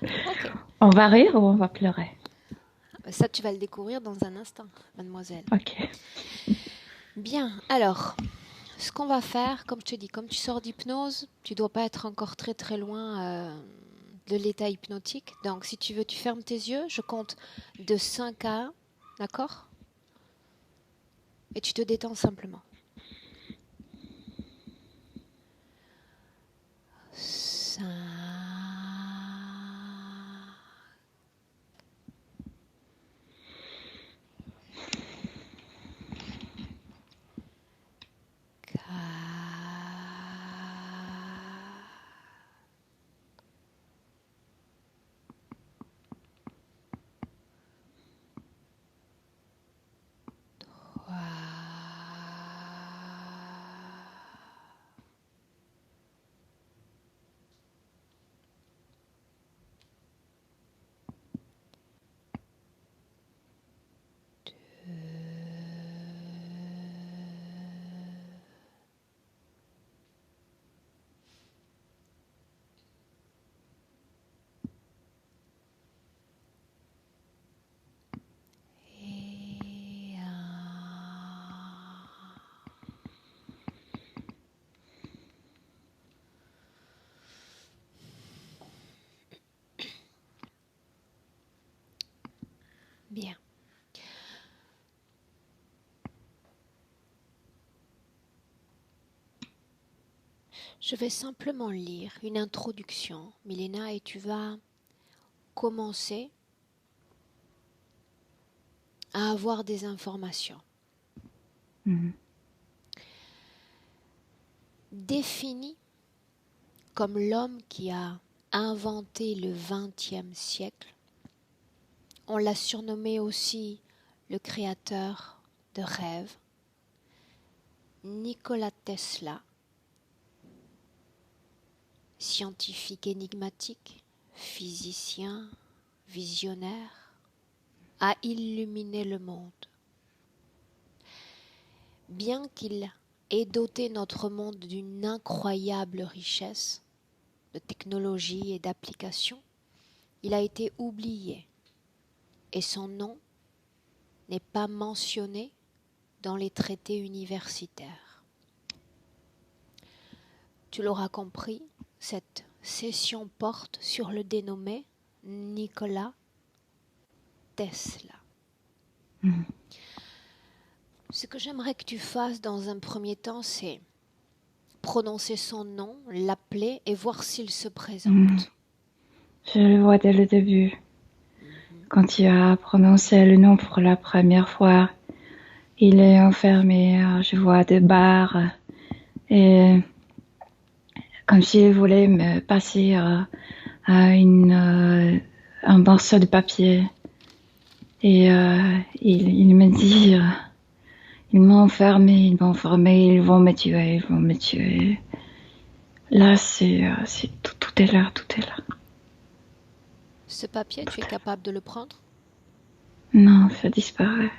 Ok. On va rire ou on va pleurer? Ça, tu vas le découvrir dans un instant, mademoiselle. Ok. Bien, alors, ce qu'on va faire, comme je te dis, comme tu sors d'hypnose, tu dois pas être encore très très loin de l'état hypnotique. Donc, si tu veux, tu fermes tes yeux. Je compte de 5 à 1, d'accord? Et tu te détends simplement. 5, et 1. Bien. Je vais simplement lire une introduction, Milena, et tu vas commencer à avoir des informations. Mhm. Défini comme l'homme qui a inventé le XXe siècle, on l'a surnommé aussi le créateur de rêves, Nikola Tesla, scientifique énigmatique, physicien, visionnaire, a illuminé le monde. Bien qu'il ait doté notre monde d'une incroyable richesse de technologie et d'applications, il a été oublié et son nom n'est pas mentionné dans les traités universitaires. Tu l'auras compris, cette session porte sur le dénommé Nikola Tesla. Mhm. Ce que j'aimerais que tu fasses dans un premier temps, c'est prononcer son nom, l'appeler et voir s'il se Mhm. présente. Je le vois dès le début. Mhm. Quand tu as prononcé le nom pour la première fois, il est enfermé, je vois des barres et comme s'il voulait me passer à un morceau de papier. Et il me dit, ils m'ont enfermé, ils vont me tuer, ils vont me tuer. Là, tout, tout est là, tout est là. Ce papier, tu es capable de le prendre? Non, ça disparaît.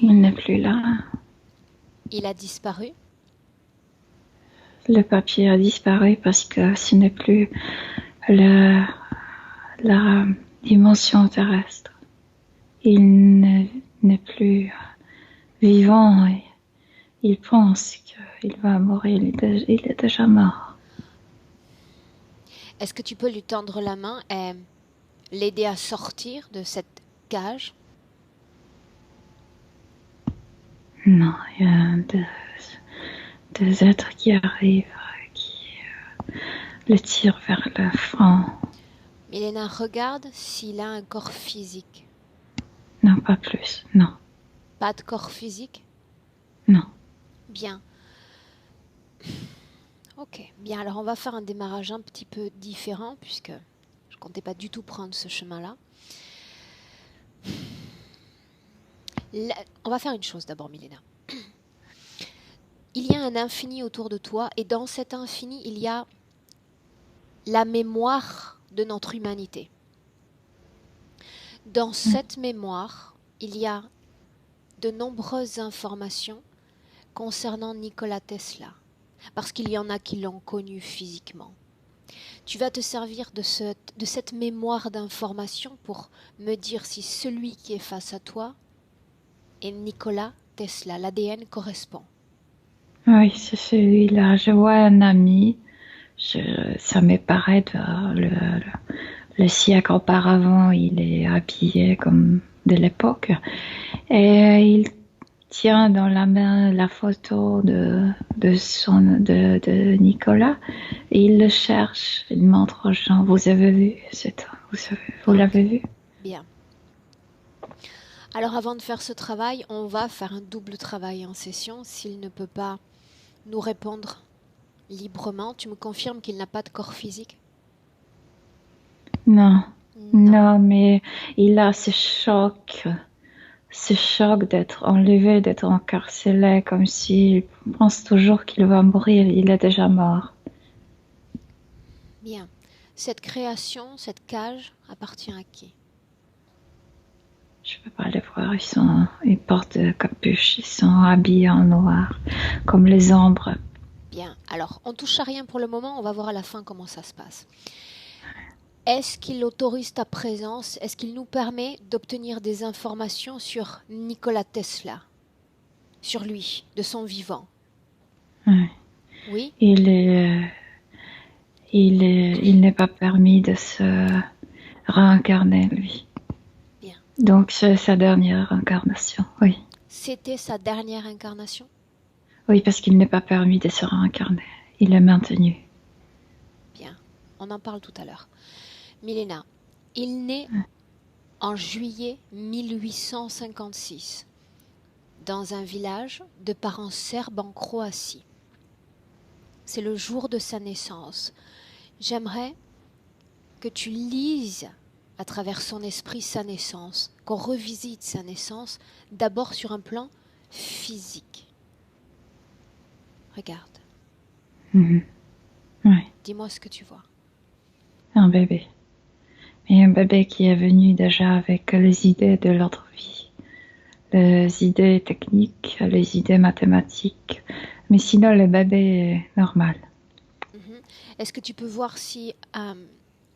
Il n'est plus là. Il a disparu. Le papier a disparu parce que ce n'est plus la, la dimension terrestre. Il n'est plus vivant et il pense qu'il va mourir. Il est déjà mort. Est-ce que tu peux lui tendre la main et l'aider à sortir de cette cage? Non, il y a deux êtres qui arrivent, qui le tirent vers le front. Milena, regarde s'il a un corps physique. Non, pas plus. Non, Pas de corps physique? non. Bien. Ok. Bien, alors on va faire un démarrage un petit peu différent puisque je comptais pas du tout prendre ce chemin-là. On va faire une chose d'abord, Milena. Il y a un infini autour de toi et dans cet infini, il y a la mémoire de notre humanité. Dans cette mémoire, il y a de nombreuses informations concernant Nikola Tesla, parce qu'il y en a qui l'ont connu physiquement. Tu vas te servir de cette mémoire d'information pour me dire si celui qui est face à toi est Nikola Tesla. L'ADN correspond. Oui, c'est celui-là. Je vois un ami. Ça me paraît le siècle auparavant, il est habillé comme de l'époque. Et il tient dans la main la photo de Nicolas. Et il le cherche. Il montre aux gens. Vous avez vu, vous l'avez vu? Bien. Alors avant de faire ce travail, on va faire un double travail en session. S'il ne peut pas nous répondre librement, tu me confirmes qu'il n'a pas de corps physique? Non. Non. Non, mais il a ce choc d'être enlevé, d'être encarcelé, comme s'il pense toujours qu'il va mourir. Il est déjà mort. Bien. Cette création, cette cage appartient à qui? Je peux pas les voir. Ils portent des capuches. Ils sont habillés en noir, comme les ombres. Bien. Alors, on touche à rien pour le moment. On va voir à la fin comment ça se passe. Est-ce qu'il autorise ta présence? Est-ce qu'il nous permet d'obtenir des informations sur Nikola Tesla? Sur lui, de son vivant? Ouais. Oui? Il n'est pas permis de se réincarner, lui. Bien. Donc, c'est sa dernière incarnation, oui. C'était sa dernière incarnation? Oui, parce qu'il n'est pas permis de se réincarner. Il est maintenu. Bien. On en parle tout à l'heure. Milena, il naît en juillet 1856 dans un village de parents serbes en Croatie. C'est le jour de sa naissance. J'aimerais que tu lises à travers son esprit sa naissance, qu'on revisite sa naissance d'abord sur un plan physique. Regarde. Oui. Dis-moi ce que tu vois. Un bébé. Mais un bébé qui est venu déjà avec les idées de l'autre vie. Les idées techniques, les idées mathématiques. Mais sinon, le bébé est normal. Est-ce que tu peux voir si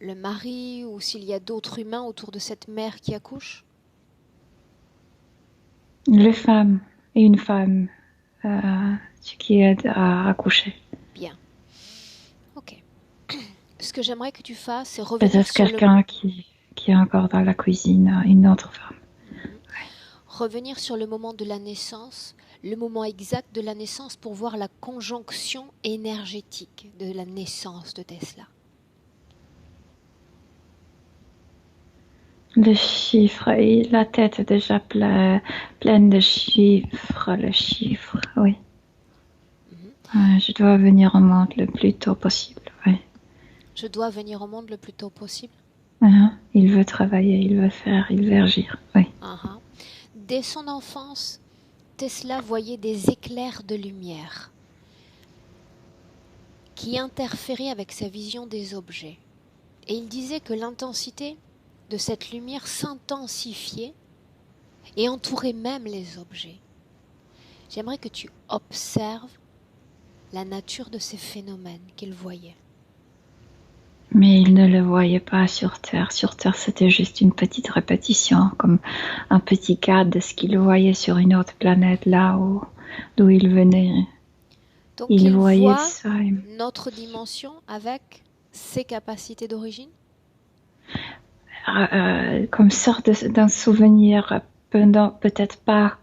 le mari ou s'il y a d'autres humains autour de cette mère qui accouche? Les femmes et une femme qui aide à accoucher. Bien. Ok. Ce que j'aimerais que tu fasses, c'est revenir Peut-être sur quelqu'un qui est encore dans la cuisine, une autre femme. revenir sur le moment de la naissance, le moment exact de la naissance pour voir la conjonction énergétique de la naissance de Tesla. Les chiffres, et la tête est déjà pleine de chiffres, les chiffres, oui. Je dois venir au monde le plus tôt possible, oui. Je dois venir au monde le plus tôt possible. Il veut travailler, il veut faire, il veut agir, oui. Dès son enfance, Tesla voyait des éclairs de lumière qui interféraient avec sa vision des objets. Et il disait que l'intensité de cette lumière s'intensifiait et entourait même les objets. J'aimerais que tu observes la nature de ces phénomènes qu'il voyait. Mais il ne le voyait pas sur Terre. Sur Terre, c'était juste une petite répétition, comme un petit cadre de ce qu'il voyait sur une autre planète, là d'où il venait. Donc il voyait voit ça. Notre dimension avec ses capacités d'origine? Comme sorte d'un souvenir, peut-être pas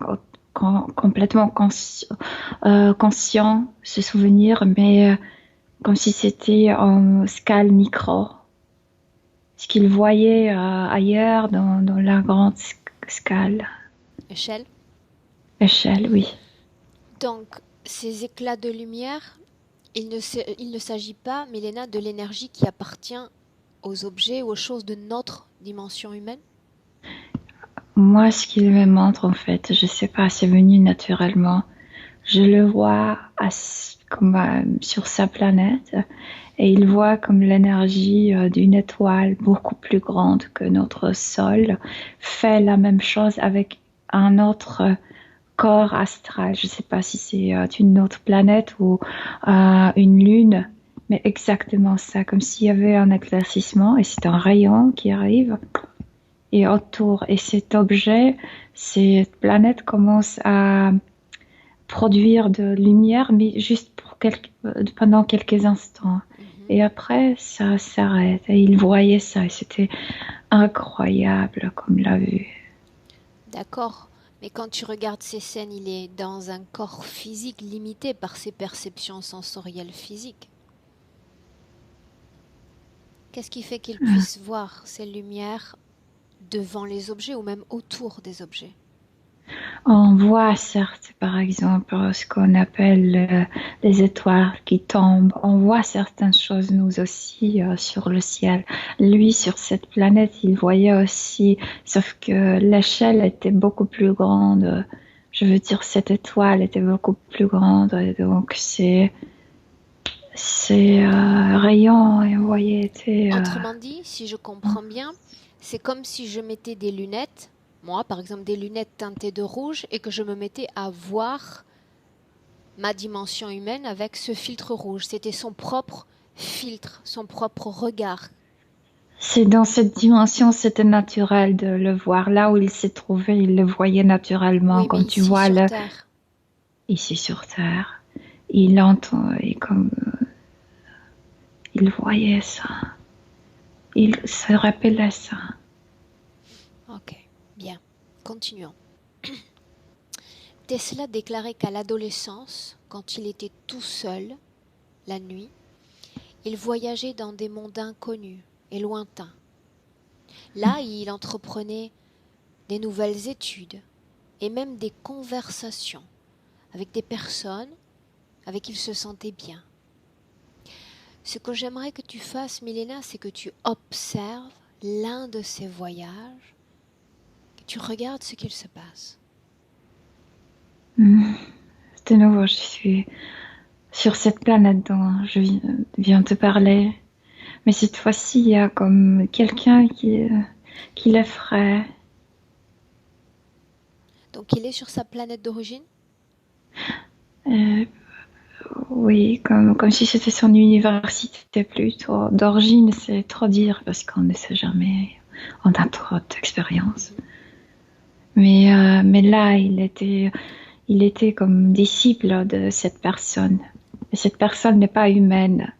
complètement conscient, ce souvenir, mais comme si c'était en scale micro. Ce qu'il voyait ailleurs dans la grande scale. Échelle? Échelle, oui. Donc, ces éclats de lumière, il ne s'agit pas, Milena, de l'énergie qui appartient aux objets, aux choses de notre dimension humaine? Moi, ce qu'il me montre, en fait, je sais pas, c'est venu naturellement. Je le vois comme sur sa planète et il voit comme l'énergie d'une étoile beaucoup plus grande que notre Sol fait la même chose avec un autre corps astral. Je sais pas si c'est une autre planète ou une lune mais exactement ça, comme s'il y avait un éclaircissement et c'est un rayon qui arrive et autour. Et cet objet, cette planète commence à produire de lumière, mais juste pour pendant quelques instants. Mhm. Et après, ça s'arrête. Et il voyait ça et c'était incroyable comme l'a vu. D'accord. Mais quand tu regardes ces scènes, il est dans un corps physique limité par ses perceptions sensorielles physiques. Qu'est-ce qui fait qu'il puisse voir ces lumières devant les objets ou même autour des objets? On voit certes, par exemple, ce qu'on appelle les étoiles qui tombent. On voit certaines choses, nous aussi, sur le ciel. Lui, sur cette planète, il voyait aussi, sauf que l'échelle était beaucoup plus grande. Je veux dire, cette étoile était beaucoup plus grande. Et donc, ces rayons, et on voyait, étaient... Autrement dit, si je comprends bien, c'est comme si je mettais des lunettes, moi par exemple des lunettes teintées de rouge, et que je me mettais à voir ma dimension humaine avec ce filtre rouge. C'était son propre filtre, son propre regard. C'est dans cette dimension, c'était naturel de le voir. Là où il s'est trouvé, il le voyait naturellement. Oui, mais Quand tu ici vois sur le, Terre. ici sur Terre, il entend et comme il voyait ça, il se rappelait ça. Ok, bien. Continuons. Tesla déclarait qu'à l'adolescence, quand il était tout seul, la nuit, il voyageait dans des mondes inconnus et lointains. Là, il entreprenait des nouvelles études et même des conversations avec des personnes avec qui il se sentait bien. Ce que j'aimerais que tu fasses, Milena, c'est que tu observes l'un de ces voyages, que tu regardes ce qu'il se passe. De nouveau, je suis sur cette planète dont je viens de te parler. Mais cette fois-ci, il y a comme quelqu'un qui l'effraie. Donc il est sur sa planète d'origine. Euh, Oui, comme si c'était son université plutôt. D'origine, c'est trop dire parce qu'on ne sait jamais. On a trop d'expérience. Mais là, il était comme disciple de cette personne. Et cette personne n'est pas humaine.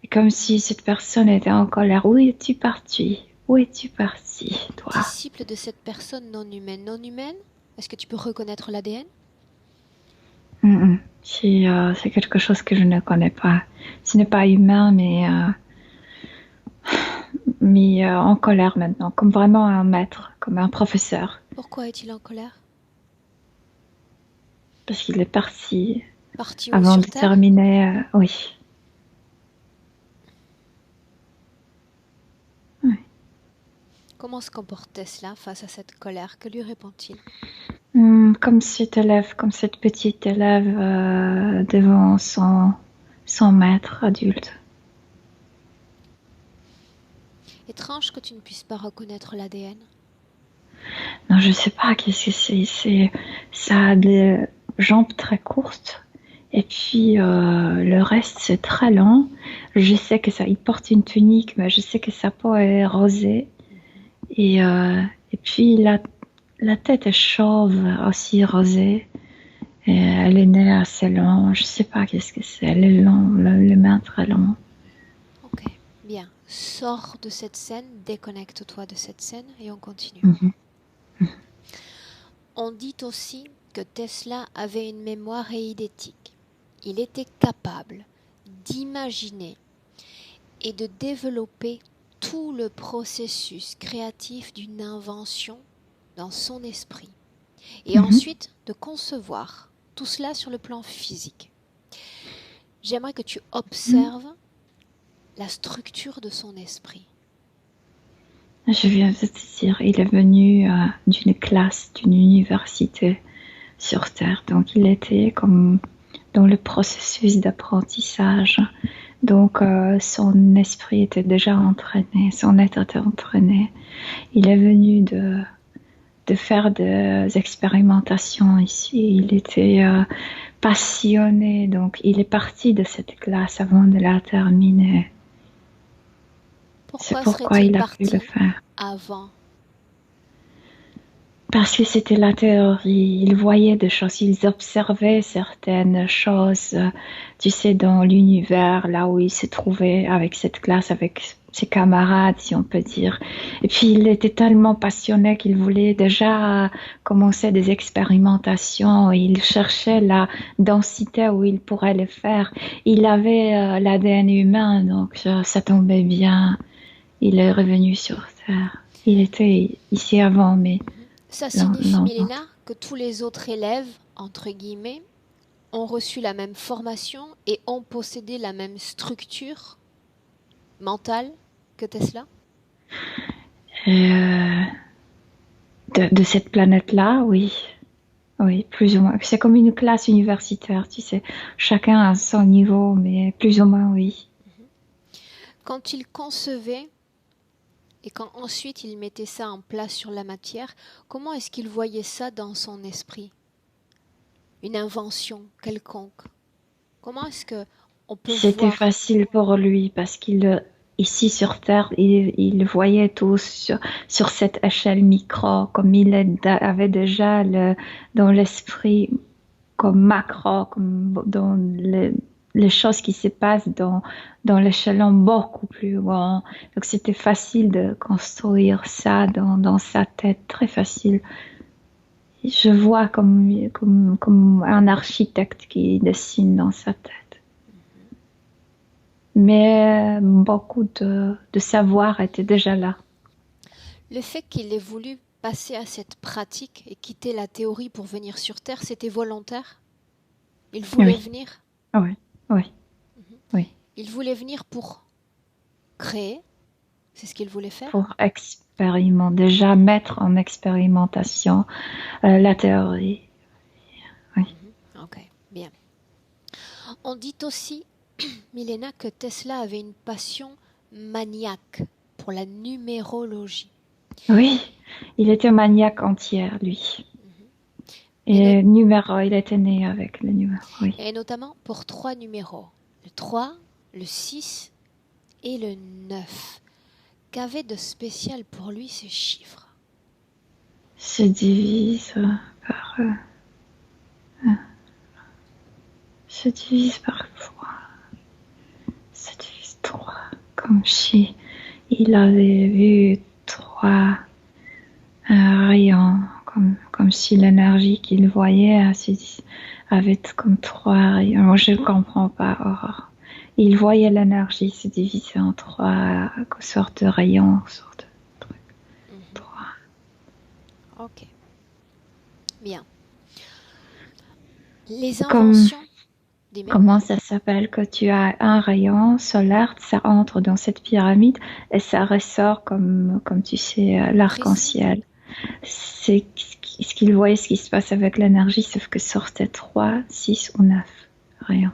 Et comme si cette personne était en colère. Où es-tu parti? Où es-tu parti, toi? Disciple de cette personne non humaine. Non humaine, est-ce que tu peux reconnaître l'ADN? C'est quelque chose que je ne connais pas. Ce n'est pas humain, mais en colère maintenant, comme vraiment un maître, comme un professeur. Pourquoi est-il en colère? Parce qu'il est parti Parti où? avant Sur de Terre? terminer. Oui. Ouais. Comment se comporte Tesla face à cette colère? Que lui répond-il? Comme cet élève, comme cette petite élève devant son maître adulte. Étrange que tu ne puisses pas reconnaître l'ADN. Non, je sais pas qu'est-ce que ça a des jambes très courtes. Et puis le reste, c'est très lent. Je sais que ça, il porte une tunique, mais je sais que sa peau est rosée. Et puis la tête est chauve, aussi rosée. Et elle est nez assez long. Je sais pas qu'est-ce que c'est. Elle est long, le main très long. Ok, bien. Sors de cette scène, déconnecte-toi de cette scène et on continue. Mhm. On dit aussi que Tesla avait une mémoire eidétique. Il était capable d'imaginer et de développer tout le processus créatif d'une invention dans son esprit et ensuite de concevoir tout cela sur le plan physique. J'aimerais que tu observes la structure de son esprit. Je viens de te dire, il est venu d'une classe, d'une université sur Terre. Donc, il était comme dans le processus d'apprentissage. Donc, son esprit était déjà entraîné, son être était entraîné. Il est venu de faire des expérimentations ici. Il était passionné. Donc, il est parti de cette classe avant de la terminer. C'est Pourquoi pourquoi serait-il il a pu le parti faire. avant? Parce que c'était la théorie. Il voyait des choses, ils observaient certaines choses, tu sais, dans l'univers, là où il se trouvait avec cette classe, avec ses camarades, si on peut dire. Et puis, il était tellement passionné qu'il voulait déjà commencer des expérimentations. Il cherchait la densité où il pourrait les faire. Il avait l'ADN humain, donc ça tombait bien. Il est revenu sur Terre. Il était ici avant, mais Ça non, signifie, non, non. Milena, que tous les autres élèves, entre guillemets, ont reçu la même formation et ont possédé la même structure mentale que Tesla? Euh, de cette planète-là, oui. Oui, plus ou moins. C'est comme une classe universitaire, tu sais. Chacun a son niveau, mais plus ou moins, oui. Quand il concevait et quand ensuite il mettait ça en place sur la matière, comment est-ce qu'il voyait ça dans son esprit? Une invention quelconque. Comment est-ce que on peut C'était voir? facile pour lui parce qu'il, ici sur Terre, il voyait tout sur cette échelle micro, comme avait déjà dans l'esprit comme macro, comme dans les choses qui se passent dans l'échelon beaucoup plus grand. Donc c'était facile de construire ça dans sa tête, très facile. Je vois comme un architecte qui dessine dans sa tête. Mais beaucoup de savoir était déjà là. Le fait qu'il ait voulu passer à cette pratique et quitter la théorie pour venir sur Terre, c'était volontaire? Il voulait Oui, venir? oui, oui, oui. Il voulait venir pour créer? C'est ce qu'il voulait faire? Pour expérimenter, déjà mettre en expérimentation la théorie. Oui. Ok, bien. On dit aussi, Milena, que Tesla avait une passion maniaque pour la numérologie. Oui, il était maniaque entière, lui. Et, no- Et numéro, il était né avec le numéro, oui. et notamment pour trois numéros. Le 3, le 6 et le 9. Qu'avait de spécial pour lui ces chiffres? Se divise par, se divise par 3, se divise 3, comme si il avait vu 3 rayons, comme si l'énergie qu'il voyait avait comme 3 rayons. Je ne comprends pas, Aurore. Il voyait l'énergie se diviser en 3 sortes de rayons, sortes de trucs. Mhm. 3. Ok, bien. Les Comme inventions, dis-moi. Comment ça s'appelle que tu as un rayon solaire, ça entre dans cette pyramide et ça ressort comme tu sais, Prisme. l'arc-en-ciel. C'est ce qu'il voyait, ce qui se passe avec l'énergie, sauf que sortait 3, 6 ou 9 rayons.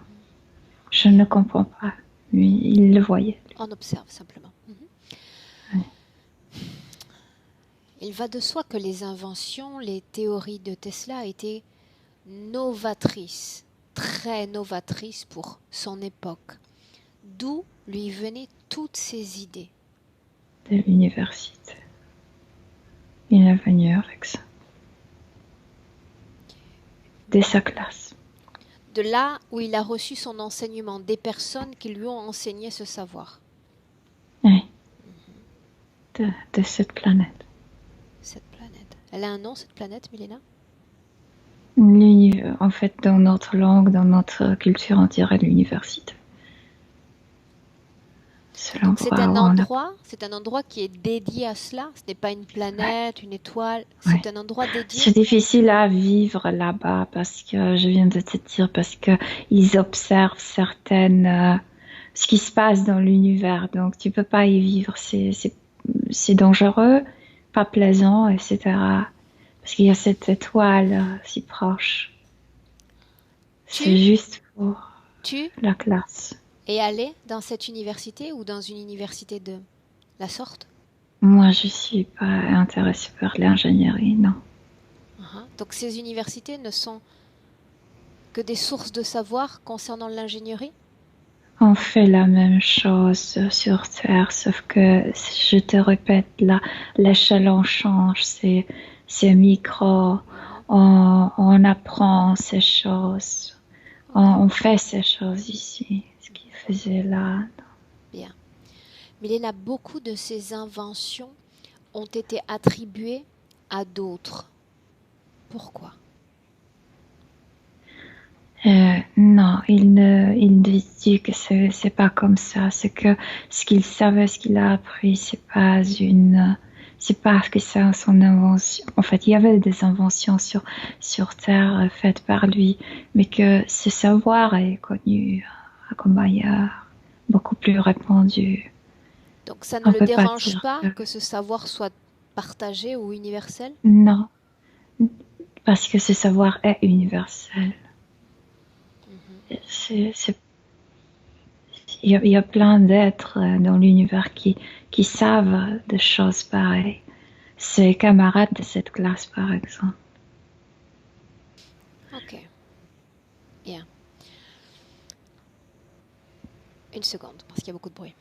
Je Bien. ne comprends pas. Lui, il le voyait. On observe simplement. Ouais. Il va de soi que les inventions, les théories de Tesla étaient novatrices, très novatrices pour son époque. D'où lui venaient toutes ces idées. De l'université. Il est venu avec ça. Dès sa classe. De là où il a reçu son enseignement, des personnes qui lui ont enseigné ce savoir. Oui. De cette planète. Cette planète. Elle a un nom, cette planète, Milena? En fait, dans notre langue, dans notre culture, on dirait l'université. C'est Donc c'est l'endroit un où on a... endroit, c'est un endroit qui est dédié à cela. Ce n'est pas une Ouais, planète, une étoile. ouais. C'est un endroit dédié. C'est difficile à vivre là-bas parce que, je viens de te dire, parce que ils observent ce qui se passe dans l'univers. Donc, tu peux pas y vivre. C'est dangereux, pas plaisant, etc. Parce qu'il y a cette étoile si proche. C'est Tu, juste pour tu la classe. es allé dans cette université ou dans une université de la sorte? Moi, je suis pas intéressée par l'ingénierie, non. Donc ces universités ne sont que des sources de savoir concernant l'ingénierie? On fait la même chose sur Terre, sauf que, je te répète, l'échelon change, c'est micro, Mhm. on apprend ces choses, Ok, on fait ces choses ici, ce qu'il faisait là. bien. Milena, beaucoup de ces inventions ont été attribuées à d'autres. Pourquoi? Non, il dit que c'est pas comme ça. C'est que ce qu'il savait, ce qu'il a appris, c'est pas que c'est son invention. En fait, il y avait des inventions sur Terre faites par lui, mais que ce savoir est connu comme ailleurs, beaucoup plus répandu. Donc ça ne On le peut pas dérange dire pas que que ce savoir soit partagé ou universel? non, parce que ce savoir est universel. Mhm. C'est il y a plein d'êtres dans l'univers qui savent des choses pareilles. Ses camarades de cette classe, par exemple. Ok, bien. Une seconde, parce qu'il y a beaucoup de bruit.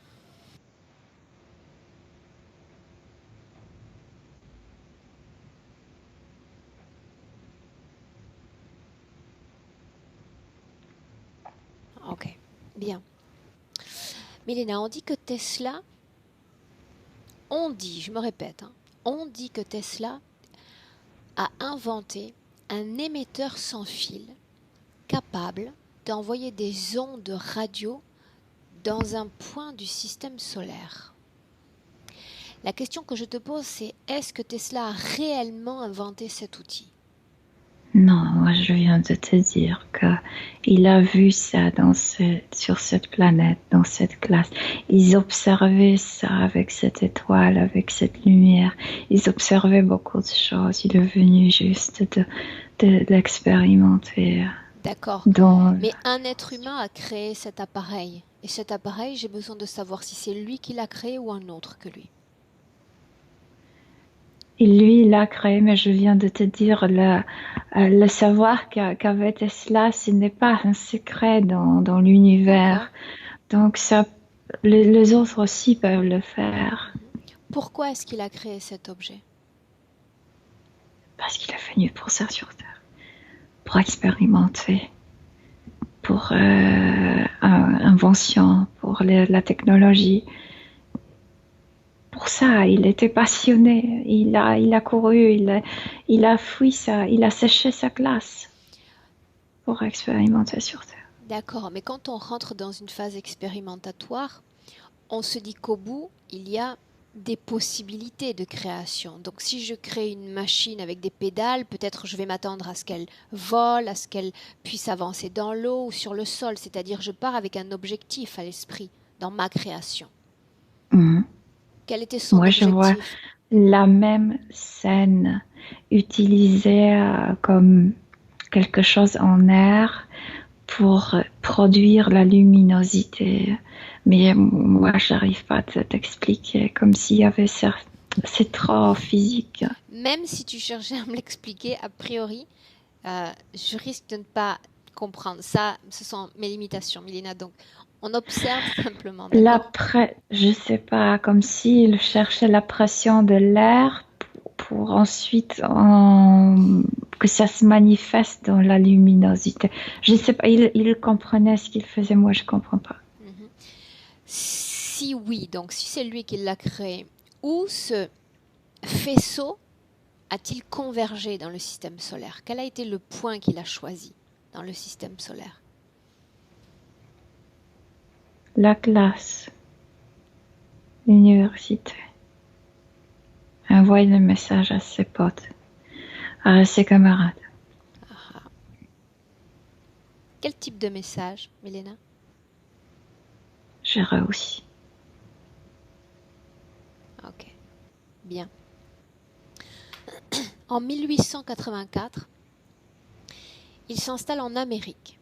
Ok, bien. Milena, on dit que Tesla, on dit, je me répète, hein, on dit que Tesla a inventé un émetteur sans fil capable d'envoyer des ondes radio dans un point du système solaire. La question que je te pose, c'est est-ce que Tesla a réellement inventé cet outil? Non, moi je viens de te dire qu'il a vu ça sur cette planète, dans cette classe. Ils observaient ça avec cette étoile, avec cette lumière. Ils observaient beaucoup de choses. Il est venu juste de l'expérimenter D'accord, dans. mais un être humain a créé cet appareil. Et cet appareil, j'ai besoin de savoir si c'est lui qui l'a créé ou un autre que lui. Et lui, il l'a créé, mais je viens de te dire, le savoir qu'avait Tesla, ce n'est pas un secret dans D'accord. l'univers. Donc, les autres aussi peuvent le faire. Mhm. Pourquoi est-ce qu'il a créé cet objet? Parce qu'il est venu pour ça sur Terre. Pour expérimenter. Pour invention. Pour la technologie. Pour ça, il était passionné. Il a couru. Il a fui ça. Il a séché sa classe. Pour expérimenter sur Terre. D'accord, mais quand on rentre dans une phase expérimentatoire, on se dit qu'au bout, il y a des possibilités de création. Donc si je crée une machine avec des pédales, peut-être je vais m'attendre à ce qu'elle vole, à ce qu'elle puisse avancer dans l'eau ou sur le sol, c'est-à-dire je pars avec un objectif à l'esprit dans ma création. Mhm. Quel était son Moi, je vois objectif? la même scène utilisée comme quelque chose en air pour produire la luminosité. Mais moi, j'arrive pas à t'expliquer comme s'il y avait c'est trop physique. Même si tu cherchais à me l'expliquer, a priori, je risque de ne pas comprendre. Ça, ce sont mes limitations, Milena. Donc, on observe simplement, d'accord? Je sais pas, comme s'il cherchait la pression de l'air pour ensuite que ça se manifeste dans la luminosité. Je sais pas, il comprenait ce qu'il faisait, moi je comprends pas. Mhm. Si oui, donc si c'est lui qui l'a créé, où ce faisceau a-t-il convergé dans le système solaire? Quel a été le point qu'il a choisi dans le système solaire? La classe, l'université, envoie le message à ses potes, à ses camarades. Ah, ah. Quel type de message, Milena? J'ai réussi. Ok, bien. En 1884, il s'installe en Amérique.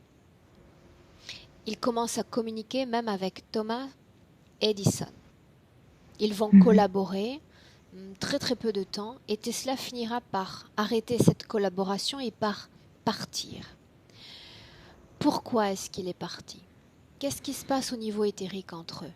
Il commence à communiquer même avec Thomas Edison. Ils vont Mhm. collaborer très très peu de temps et Tesla finira par arrêter cette collaboration et par partir. pourquoi est-ce qu'il est parti? Qu'est-ce qui se passe au niveau éthérique entre eux?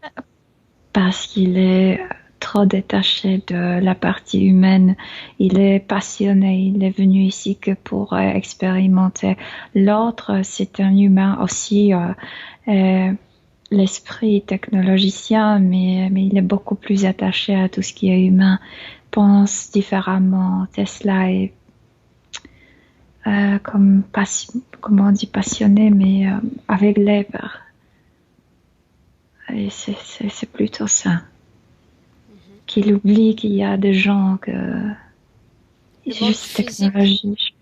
Parce qu'il est trop détaché de la partie humaine. Il est passionné. Il est venu ici que pour expérimenter. L'autre, c'est un humain aussi, l'esprit technologicien, mais il est beaucoup plus attaché à tout ce qui est humain. Pense différemment. Tesla est comment on dit passionné, mais aveuglé par. Et c'est plutôt ça. Qu'il oublie qu'il y a des gens que. Le C'est monde juste physique, technologie.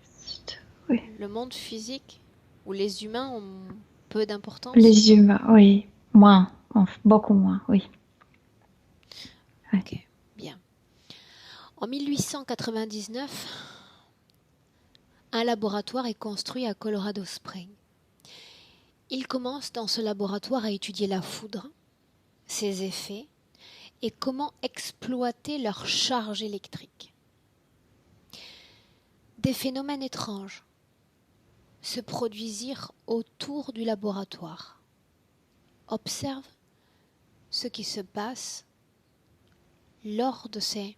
Oui. le monde physique où les humains ont peu d'importance? Les humains, oui. Moins. Beaucoup moins, oui. Ouais. Ok, bien. En 1899, un laboratoire est construit à Colorado Springs. Il commence dans ce laboratoire à étudier la foudre, ses effets et comment exploiter leur charge électrique. Des phénomènes étranges se produisirent autour du laboratoire. Observe ce qui se passe lors de ces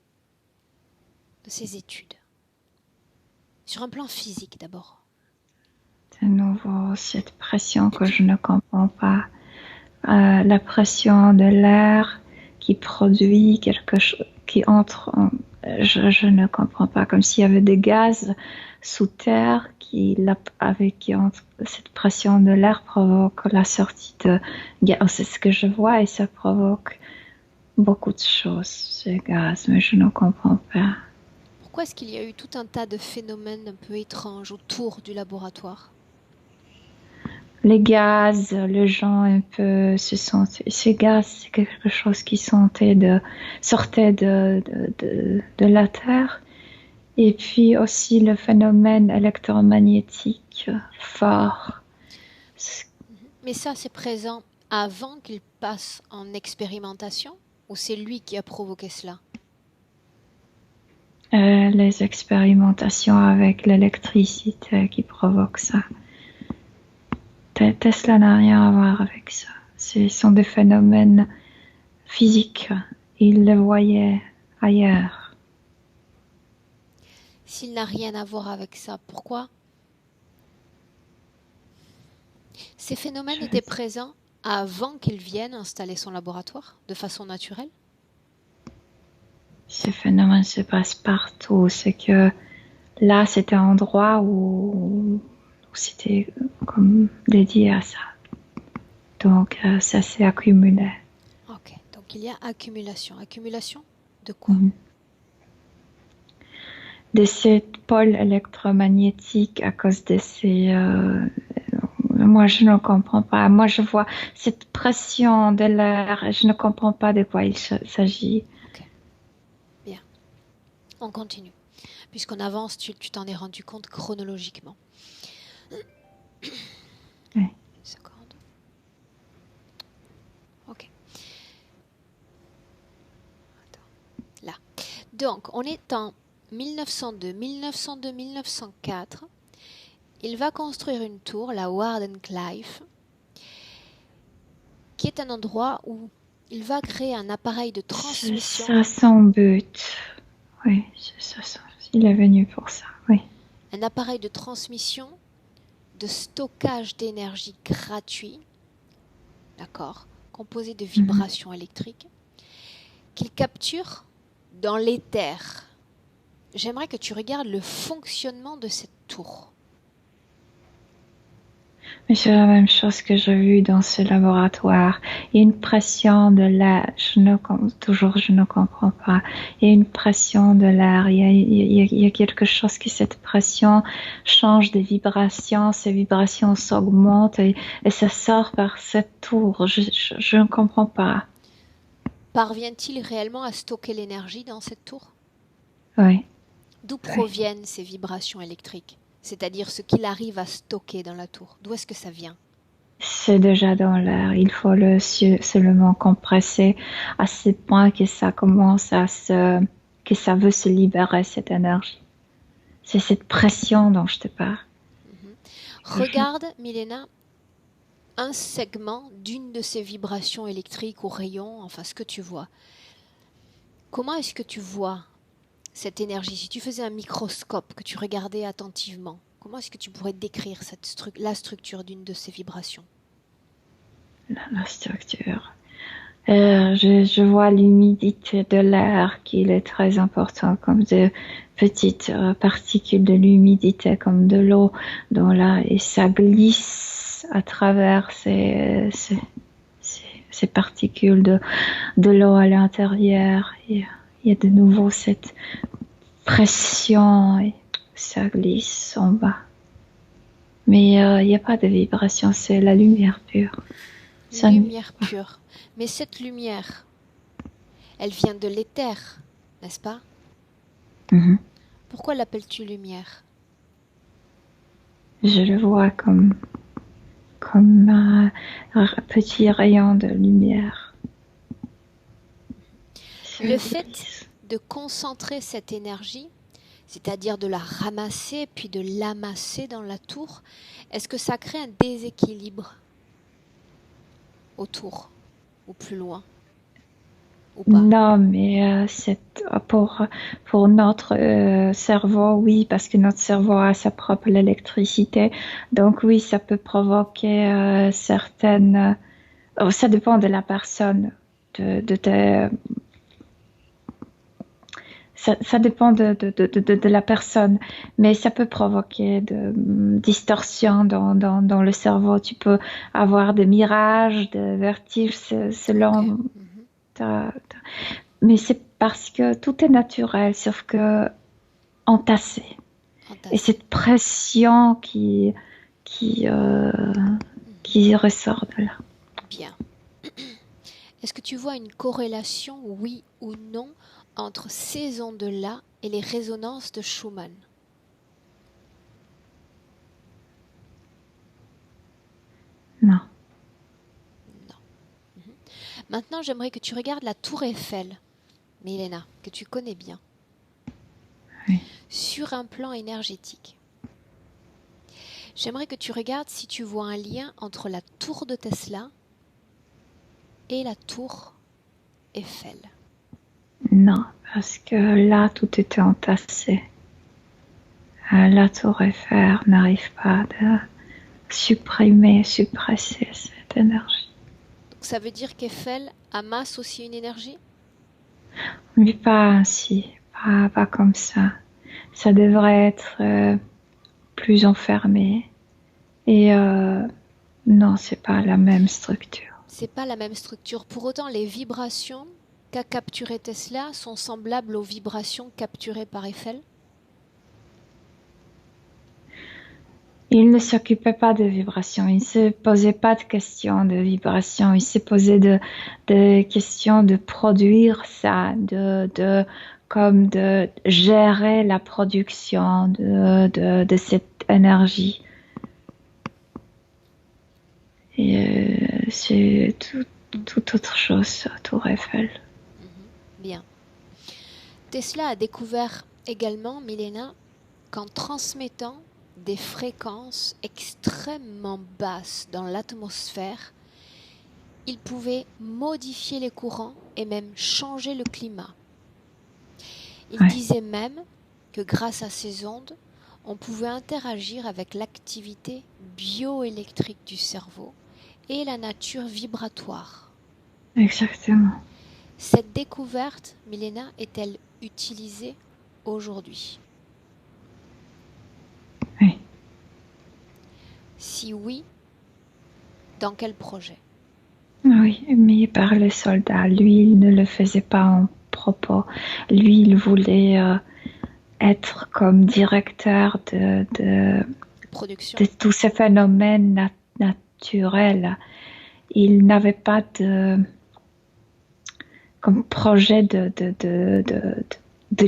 études. Sur un plan physique d'abord. C'est nouveau, cette pression que je ne comprends pas. La pression de l'air qui produit quelque chose, qui entre je ne comprends pas, comme s'il y avait des gaz sous terre cette pression de l'air provoque la sortie de gaz. C'est ce que je vois et ça provoque beaucoup de choses, ces gaz, mais je ne comprends pas. Pourquoi est-ce qu'il y a eu tout un tas de phénomènes un peu étranges autour du laboratoire? Les gaz, les gens un peu se sentaient. Ces gaz, c'est quelque chose qui sortait de la Terre. Et puis aussi le phénomène électromagnétique fort. Mais ça, c'est présent avant qu'il passe en expérimentation ou c'est lui qui a provoqué cela? Les expérimentations avec l'électricité qui provoquent ça. Tesla n'a rien à voir avec ça. Ce sont des phénomènes physiques. Il les voyait ailleurs. S'il n'a rien à voir avec ça, pourquoi? Ces phénomènes étaient présents avant qu'il vienne installer son laboratoire, de façon naturelle? Ces phénomènes se passent partout. C'est que là, c'était un endroit où c'était comme dédié à ça. Donc, ça s'est accumulé. Ok, donc il y a accumulation. Accumulation de quoi? De ces pôles électromagnétiques à cause de ces... moi, je ne comprends pas. Moi, je vois cette pression de l'air et je ne comprends pas de quoi il s'agit. Ok, bien. On continue. Puisqu'on avance, tu t'en es rendu compte chronologiquement. Oui. Une seconde. Ok. Attends. Là. Donc, on est en 1902, 1904. Il va construire une tour, la Wardenclyffe, qui est un endroit où il va créer un appareil de transmission. C'est ça son but. Oui, c'est ça. Il est venu pour ça, oui. Un appareil de transmission, de stockage d'énergie gratuit, d'accord, composé de vibrations électriques, qu'il capture dans l'éther. J'aimerais que tu regardes le fonctionnement de cette tour. Mais c'est la même chose que j'ai vu dans ce laboratoire. Il y a une pression de l'air. Je ne comprends pas. Il y a une pression de l'air. Il y a quelque chose qui, cette pression change de vibration. Ces vibrations s'augmentent et ça sort par cette tour. Je ne comprends pas. Parvient-il réellement à stocker l'énergie dans cette tour? Oui. D'où proviennent ces vibrations électriques? C'est-à-dire ce qu'il arrive à stocker dans la tour. D'où est-ce que ça vient? C'est déjà dans l'air. Il faut le seulement compresser à ce point que ça commence que ça veut se libérer, cette énergie. C'est cette pression dont je te parle. Regarde, Milena, un segment d'une de ces vibrations électriques ou rayons, enfin ce que tu vois. Comment est-ce que tu vois cette énergie? Si tu faisais un microscope, que tu regardais attentivement, comment est-ce que tu pourrais décrire la structure d'une de ces vibrations? La structure. Je vois l'humidité de l'air qui est très important, comme de petites particules de l'humidité, comme de l'eau dans l'air, et ça glisse à travers ces particules de l'eau à l'intérieur. Et il y a de nouveau cette pression et ça glisse en bas. Mais il n'y a pas de vibration, c'est la lumière pure. Lumière pure. Mais cette lumière, elle vient de l'éther, n'est-ce pas? Mm-hmm. Pourquoi l'appelles-tu lumière? Je le vois comme un petit rayon de lumière. Le fait de concentrer cette énergie, c'est-à-dire de la ramasser puis de l'amasser dans la tour, est-ce que ça crée un déséquilibre autour ou plus loin ou pas? Non, mais pour notre cerveau, oui, parce que notre cerveau a sa propre électricité. Donc oui, ça peut provoquer certaines... ça dépend de la personne, ça dépend de la personne, mais ça peut provoquer de distorsions dans le cerveau. Tu peux avoir des mirages, des vertiges selon mais c'est parce que tout est naturel, sauf que entassé. Et cette pression qui ressort de là. Bien. Est-ce que tu vois une corrélation, oui ou non, entre ces ondes-là et les résonances de Schumann? Non. Non. Maintenant, j'aimerais que tu regardes la tour Eiffel, Milena, que tu connais bien, Oui. sur un plan énergétique. J'aimerais que tu regardes si tu vois un lien entre la tour de Tesla et la tour Eiffel. Non, parce que là, tout était entassé. La tour Eiffel n'arrive pas à suppresser cette énergie. Donc ça veut dire qu'Eiffel amasse aussi une énergie? Mais pas ainsi, pas comme ça. Ça devrait être plus enfermé. Et non, c'est pas la même structure. C'est pas la même structure. Pour autant, les vibrations qu'a capturées Tesla sont semblables aux vibrations capturées par Eiffel? Il ne s'occupait pas de vibrations, il ne se posait pas de questions de vibrations, il se posait de questions de produire ça, comme de gérer la production de cette énergie. Et c'est tout autre chose, Tour Eiffel. Bien. Tesla a découvert également, Milena, qu'en transmettant des fréquences extrêmement basses dans l'atmosphère, il pouvait modifier les courants et même changer le climat. Il disait même que grâce à ces ondes, on pouvait interagir avec l'activité bioélectrique du cerveau et la nature vibratoire. Exactement. Cette découverte, Milena, est-elle utilisée aujourd'hui? Oui. Si oui, dans quel projet? Oui, mais par les soldats. Lui, il ne le faisait pas en propos. Lui, il voulait être comme directeur de tous ces phénomènes naturels. Il n'avait pas comme projet de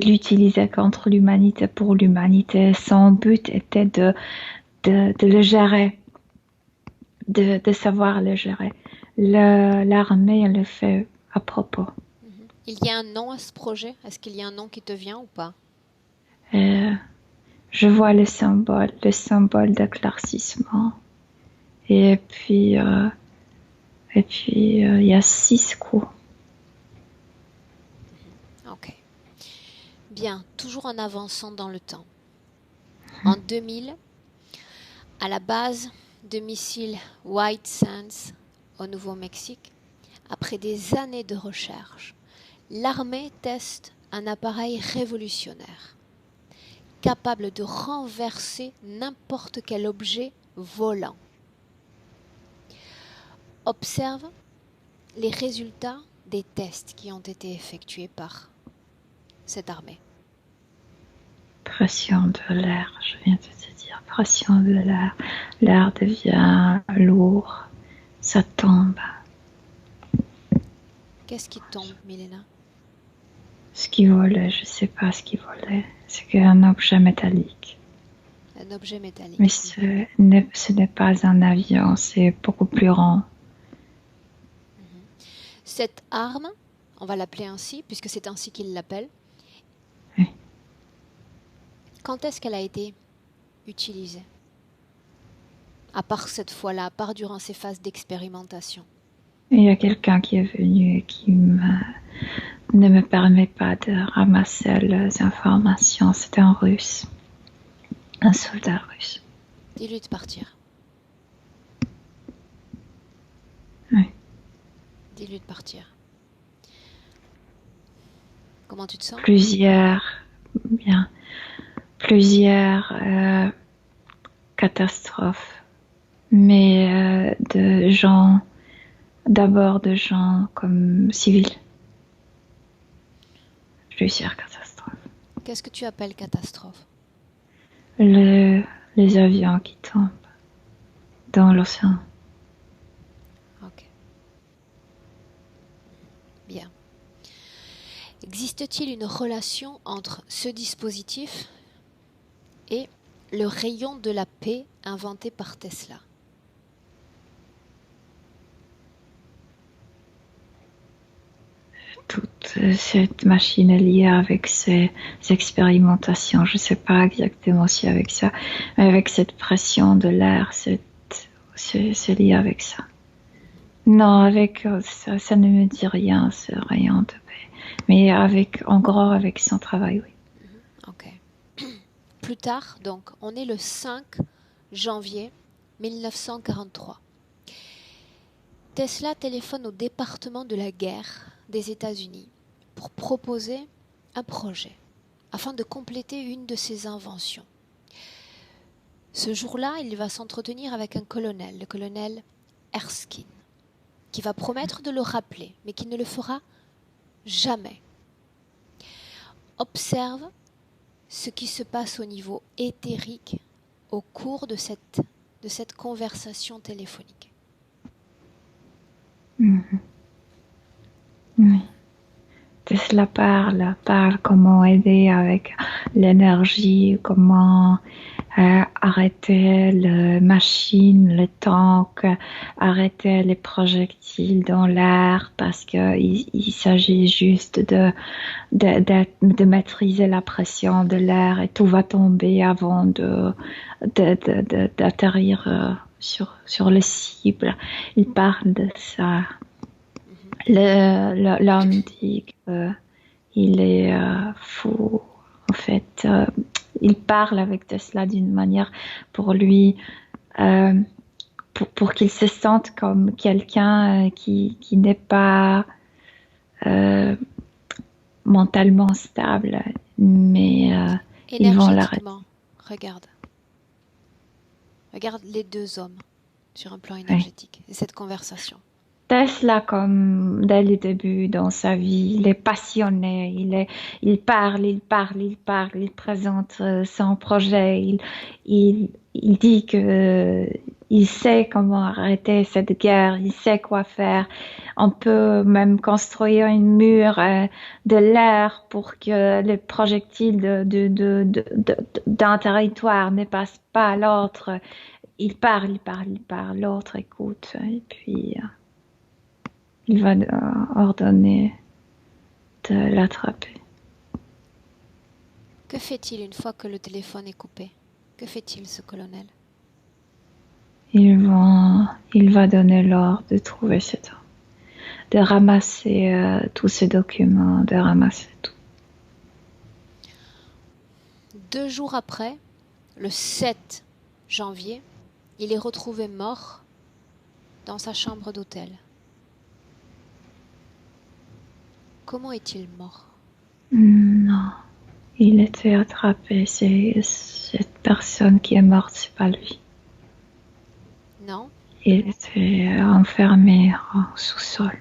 l'utiliser contre l'humanité, pour l'humanité. Son but était de le gérer, de savoir le gérer. L'armée le fait à propos. Il y a un nom à ce projet? Est-ce qu'il y a un nom qui te vient ou pas? Je vois le symbole d'éclaircissement. Et puis, il y a 6 coups. Ok. Bien, toujours en avançant dans le temps. En 2000, à la base de missiles White Sands au Nouveau-Mexique, après des années de recherche, l'armée teste un appareil révolutionnaire, capable de renverser n'importe quel objet volant. Observe les résultats des tests qui ont été effectués par cette armée. Pression de l'air, je viens de te dire, pression de l'air. L'air devient lourd, ça tombe. Qu'est-ce qui tombe, Milena? Ce qui volait, je ne sais pas ce qui volait. C'est qu'un objet métallique. Un objet métallique. Mais ce n'est pas un avion, c'est beaucoup plus rond. Cette arme, on va l'appeler ainsi, puisque c'est ainsi qu'il l'appelle. Oui. Quand est-ce qu'elle a été utilisée? À part cette fois-là, à part durant ces phases d'expérimentation. Il y a quelqu'un qui est venu et qui ne me permet pas de ramasser les informations. C'était un russe, un soldat russe. Dis-lui de partir. Oui. Dis-lui de partir. Comment tu te sens? Plusieurs catastrophes, mais d'abord de gens comme civils. Plusieurs catastrophes. Qu'est-ce que tu appelles catastrophe? Les avions qui tombent dans l'océan. Ok. Bien. Existe-t-il une relation entre ce dispositif et le rayon de la paix inventé par Tesla? Toute cette machine est liée avec ces expérimentations. Je ne sais pas exactement si avec ça, mais avec cette pression de l'air, c'est lié avec ça. Non, avec ça ne me dit rien, ce rayon de paix. Mais en gros, avec son travail, oui. Ok. Plus tard, donc, on est le 5 janvier 1943. Tesla téléphone au département de la guerre des États-Unis pour proposer un projet afin de compléter une de ses inventions. Ce jour-là, il va s'entretenir avec un colonel, le colonel Erskine, qui va promettre de le rappeler, mais qui ne le fera jamais. Observe ce qui se passe au niveau éthérique au cours de cette conversation téléphonique. Mm-hmm. Oui. Tesla parle comment aider avec l'énergie, comment arrêter les machines, les tanks, arrêter les projectiles dans l'air parce qu'il s'agit juste de maîtriser la pression de l'air et tout va tomber avant d'atterrir sur les cibles. Il parle de ça. L'homme dit qu'il est fou. En fait, il parle avec Tesla d'une manière pour lui, pour qu'il se sente comme quelqu'un qui n'est pas mentalement stable, mais ils vont l'arrêter. Énergétiquement, regarde les deux hommes sur un plan Oui. énergétique et cette conversation. Tesla, comme dès le début dans sa vie, il est passionné, il parle, il présente son projet, il dit que il sait comment arrêter cette guerre, il sait quoi faire. On peut même construire une mur de l'air pour que les projectiles d'un territoire ne passent pas à l'autre. Il parle, l'autre écoute, et puis il va ordonner de l'attraper. Que fait-il une fois que le téléphone est coupé? Que fait-il, ce colonel? Ils vont il va donner l'ordre de trouver cet homme, de ramasser tous ces documents, de ramasser tout. 2 jours après, le 7 janvier, il est retrouvé mort dans sa chambre d'hôtel. Comment est-il mort? Non, il était attrapé. C'est cette personne qui est morte, c'est pas lui. Non? Il était enfermé au sous-sol.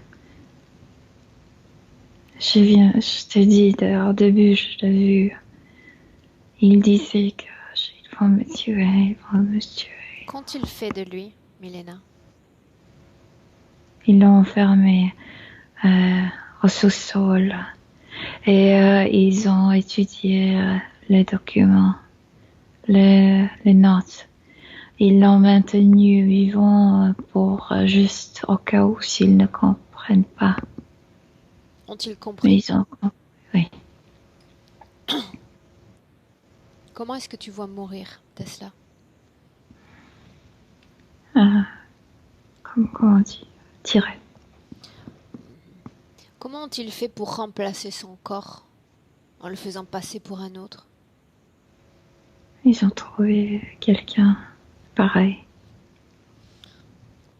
Je t'ai dit au début, je l'ai vu. Il disait que ils vont me tuer, ils vont me tuer. Qu'ont-ils fait de lui, Milena? Ils l'ont enfermé au sous-sol et ils ont étudié les documents, les notes. Ils l'ont maintenu vivant pour juste au cas où s'ils ne comprennent pas. Ont-ils compris? Mais ils ont compris, oui. Comment est-ce que tu vois mourir, Tesla? Comment on dit? Tirer. Comment ont-ils fait pour remplacer son corps en le faisant passer pour un autre? Ils ont trouvé quelqu'un pareil.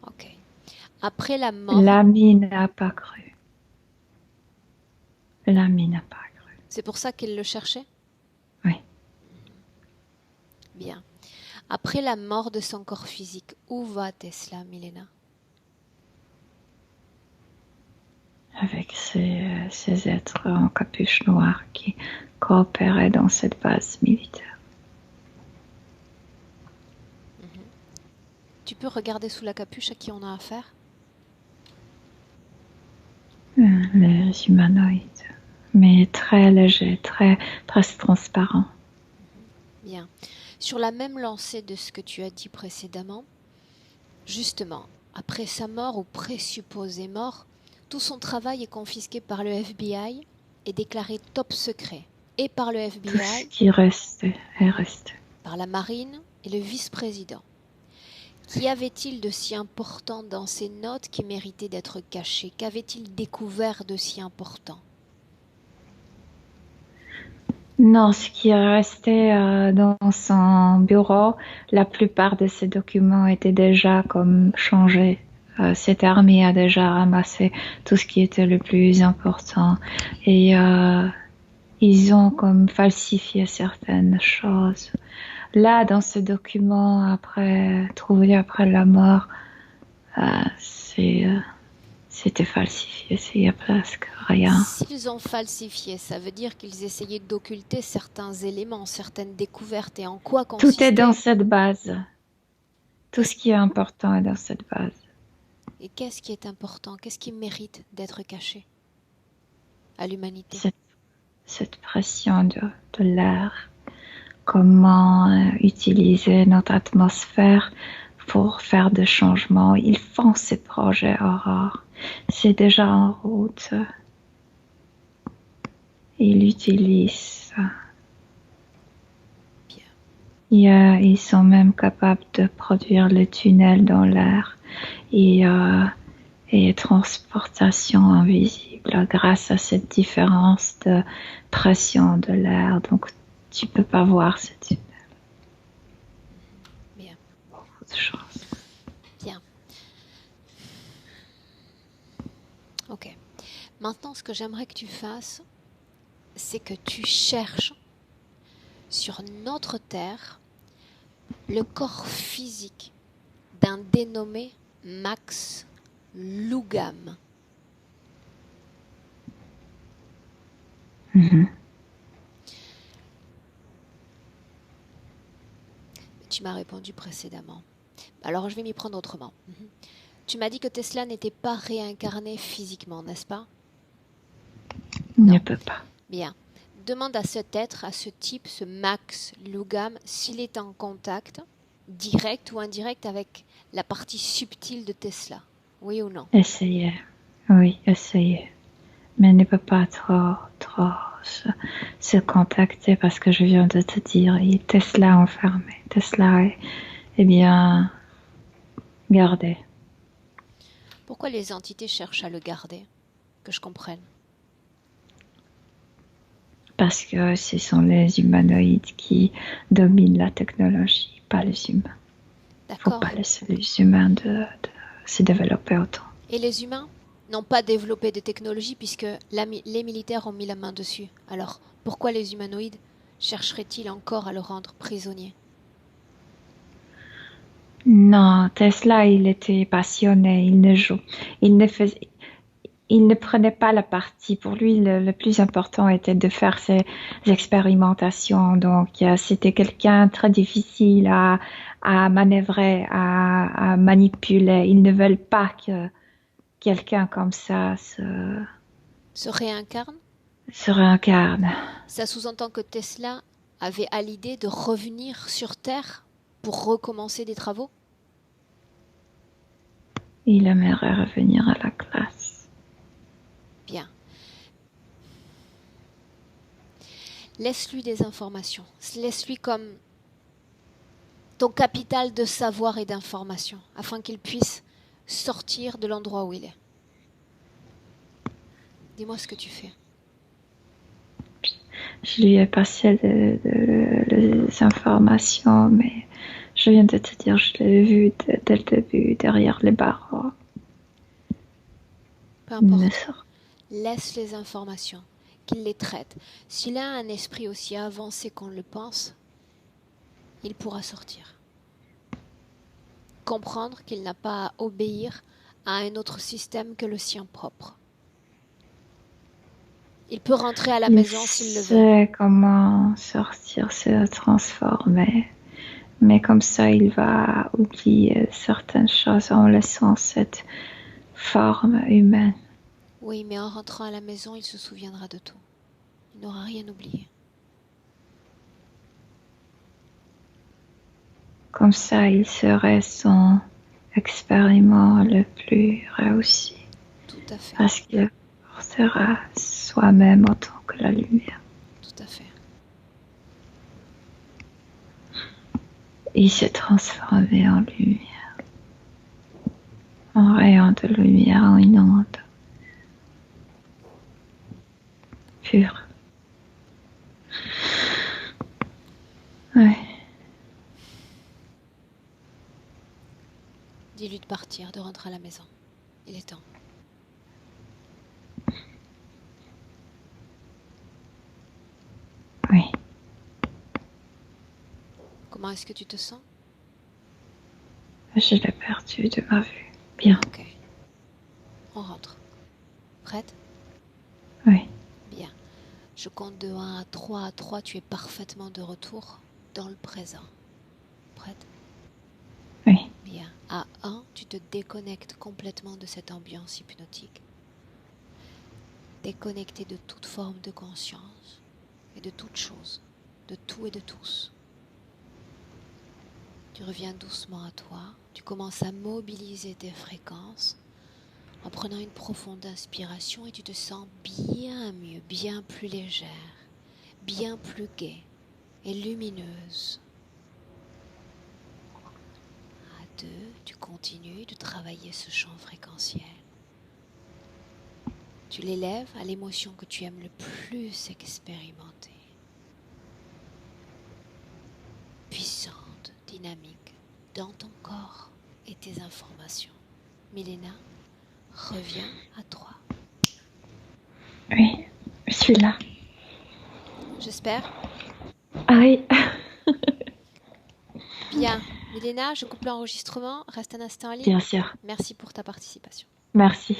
Ok. Après la mort... L'ami n'a pas cru. L'ami n'a pas cru. C'est pour ça qu'il le cherchait? Oui. Bien. Après la mort de son corps physique, où va Tesla, Milena? Avec ces êtres en capuche noire qui coopéraient dans cette base militaire. Tu peux regarder sous la capuche à qui on a affaire? Les humanoïdes, mais très légers, très transparents. Bien. Sur la même lancée de ce que tu as dit précédemment, justement, après sa mort ou présupposée mort, tout son travail est confisqué par le FBI et déclaré top secret, et par le FBI, tout ce qui restait est resté. Par la marine et le vice-président. Qu'y avait-il de si important dans ces notes qui méritaient d'être cachées? Qu'avait-il découvert de si important? Non, ce qui est resté dans son bureau, la plupart de ces documents étaient déjà comme changés. Cette armée a déjà ramassé tout ce qui était le plus important et ils ont comme falsifié certaines choses. Là, dans ce document trouvé après la mort, c'était falsifié, il y a presque rien. S'ils ont falsifié, ça veut dire qu'ils essayaient d'occulter certains éléments, certaines découvertes. Et en quoi consistait? Tout est dans cette base. Tout ce qui est important est dans cette base. Et qu'est-ce qui est important? Qu'est-ce qui mérite d'être caché à l'humanité? Cette pression de l'air. Comment utiliser notre atmosphère pour faire des changements. Ils font ces projets Aurore. C'est déjà en route. Ils utilisent. Ils sont même capables de produire le tunnel dans l'air et transportation invisible grâce à cette différence de pression de l'air. Donc, tu peux pas voir ce tunnel. Bien. Beaucoup de choses. Bien. Ok. Maintenant, ce que j'aimerais que tu fasses, c'est que tu cherches sur notre Terre le corps physique d'un dénommé Max Lugam. Mm-hmm. Tu m'as répondu précédemment. Alors je vais m'y prendre autrement. Tu m'as dit que Tesla n'était pas réincarné physiquement, n'est-ce pas? Il ne peut pas. Bien. Demande à cet être, à ce type, ce Max Lugam, s'il est en contact, direct ou indirect, avec la partie subtile de Tesla. Oui ou non? Essayez. Oui, essayez. Mais il ne peut pas trop se contacter parce que je viens de te dire, Tesla enfermé. Tesla est bien garder. Pourquoi les entités cherchent à le garder? Que je comprenne. Parce que ce sont les humanoïdes qui dominent la technologie, pas les humains. Il ne faut D'accord. pas laisser les humains de se développer autant. Et les humains n'ont pas développé de technologie puisque les militaires ont mis la main dessus. Alors, pourquoi les humanoïdes chercheraient-ils encore à le rendre prisonnier? Non, Tesla, il était passionné, il ne prenait pas la partie. Pour lui, le plus important était de faire ses expérimentations. Donc, c'était quelqu'un très difficile à manœuvrer, à manipuler. Ils ne veulent pas que quelqu'un comme ça Se réincarne? se réincarne. Ça sous-entend que Tesla avait à l'idée de revenir sur Terre pour recommencer des travaux? Il aimerait revenir à la classe. Bien. Laisse-lui des informations. Laisse-lui comme ton capital de savoir et d'information, afin qu'il puisse sortir de l'endroit où il est. Dis-moi ce que tu fais. Je lui ai passé les informations, mais je viens de te dire, je l'ai vu dès le début, derrière les barreaux. Peu Il ne importe. sort. Laisse les informations, qu'il les traite. S'il a un esprit aussi avancé qu'on le pense, il pourra sortir. Comprendre qu'il n'a pas à obéir à un autre système que le sien propre. Il peut rentrer à la maison s'il le veut. Il sait comment sortir, se transformer. Mais comme ça, il va oublier certaines choses en laissant cette forme humaine. Oui, mais en rentrant à la maison, il se souviendra de tout. Il n'aura rien oublié. Comme ça, il serait son expériment le plus réussi. Tout à fait. Parce qu'il sera soi-même autant que la lumière. Tout à fait. Il s'est transformé en lumière. En rayon de lumière, en une onde pure. Ouais. Dis-lui de partir, de rentrer à la maison. Il est temps. Oui. Comment est-ce que tu te sens? Je l'ai perdu de ma vue. Bien. Ok. On rentre. Prête? Oui. Bien. Je compte de 1 à 3. À 3, tu es parfaitement de retour dans le présent. Prête? Oui. Bien. À 1, tu te déconnectes complètement de cette ambiance hypnotique. Déconnecté de toute forme de conscience et de toute chose, de tout et de tous. Tu reviens doucement à toi, tu commences à mobiliser tes fréquences en prenant une profonde inspiration et tu te sens bien mieux, bien plus légère, bien plus gaie et lumineuse. À 2, tu continues de travailler ce champ fréquentiel. Tu l'élèves à l'émotion que tu aimes le plus expérimenter. Puissante, dynamique, dans ton corps et tes informations. Milena, reviens à toi. Oui. Je suis là. J'espère. Ah oui. Bien. Milena, je coupe l'enregistrement. Reste un instant en ligne. Bien sûr. Merci pour ta participation. Merci.